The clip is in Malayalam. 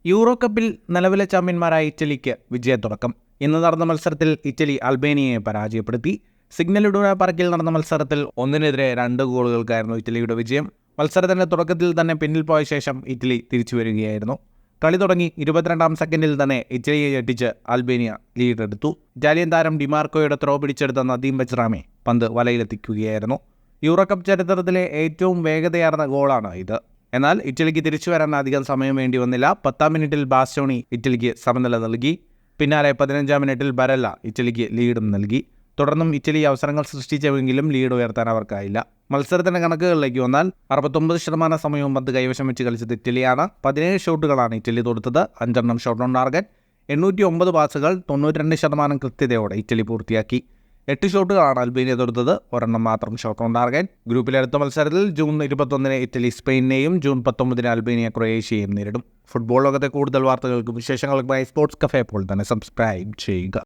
യൂറോ കപ്പിൽ നിലവിലെ ചാമ്പ്യന്മാരായ ഇറ്റലിക്ക് വിജയത്തുടക്കം. ഇന്ന് നടന്ന മത്സരത്തിൽ ഇറ്റലി അൽബേനിയയെ പരാജയപ്പെടുത്തി. സിഗ്നൽ ഇഡുന പാർക്കിൽ നടന്ന മത്സരത്തിൽ 1-നെതിരെ 2 ഗോളുകൾക്കായിരുന്നു ഇറ്റലിയുടെ വിജയം. മത്സരത്തിന്റെ തുടക്കത്തിൽ തന്നെ പിന്നിൽ പോയ ശേഷം ഇറ്റലി തിരിച്ചു വരികയായിരുന്നു. കളി തുടങ്ങി 22-ാം സെക്കൻഡിൽ തന്നെ ഇറ്റലിയെ ഞെട്ടിച്ച് അൽബേനിയ ലീഡെടുത്തു. ഇറ്റാലിയൻ താരം ഡിമാർക്കോയുടെ ത്രോ പിടിച്ചെടുത്ത നദീം ബജ്റാമി പന്ത് വലയിലെത്തിക്കുകയായിരുന്നു. യൂറോ കപ്പ് ചരിത്രത്തിലെ ഏറ്റവും വേഗതയാർന്ന ഗോളാണ് ഇത്. എന്നാൽ ഇറ്റലിക്ക് തിരിച്ചു വരാൻ അധികം സമയം വേണ്ടി വന്നില്ല. 10-ാം മിനിറ്റിൽ ബാസ്റ്റോണി ഇറ്റലിക്ക് സമനില നൽകി. പിന്നാലെ 15-ാം മിനിറ്റിൽ ബരല്ല ഇറ്റലിക്ക് ലീഡും നൽകി. തുടർന്നും ഇറ്റലി അവസരങ്ങൾ സൃഷ്ടിച്ചെങ്കിലും ലീഡ് ഉയർത്താൻ അവർക്കായില്ല. മത്സരത്തിന്റെ കണക്കുകളിലേക്ക് വന്നാൽ 69% സമയവും പന്ത് കൈവശം വെച്ച് കളിച്ചത് ഇറ്റലിയാണ്. 17 ഷോട്ടുകളാണ് ഇറ്റലി തൊടുത്തത്. 5 shot on target. 809 പാസുകൾ 92% കൃത്യതയോടെ ഇറ്റലി പൂർത്തിയാക്കി. 8 ഷോട്ടുകളാണ് അൽബേനിയ തൊടുത്തത്. 1 മാത്രം ഷോട്ട് ഓൺ ടാർഗറ്റ്. ഗ്രൂപ്പിലെ അടുത്ത മത്സരത്തിൽ ജൂൺ 21 ഇറ്റലി സ്പെയിനെയും ജൂൺ 19 അൽബേനിയ ക്രൊയേഷ്യയും നേരിടും. ഫുട്ബോൾ ലോകത്തെ കൂടുതൽ വാർത്തകൾക്കും വിശേഷങ്ങൾക്കുമായി സ്പോർട്സ് കഫേ ഇപ്പോൾ തന്നെ സബ്സ്ക്രൈബ് ചെയ്യുക.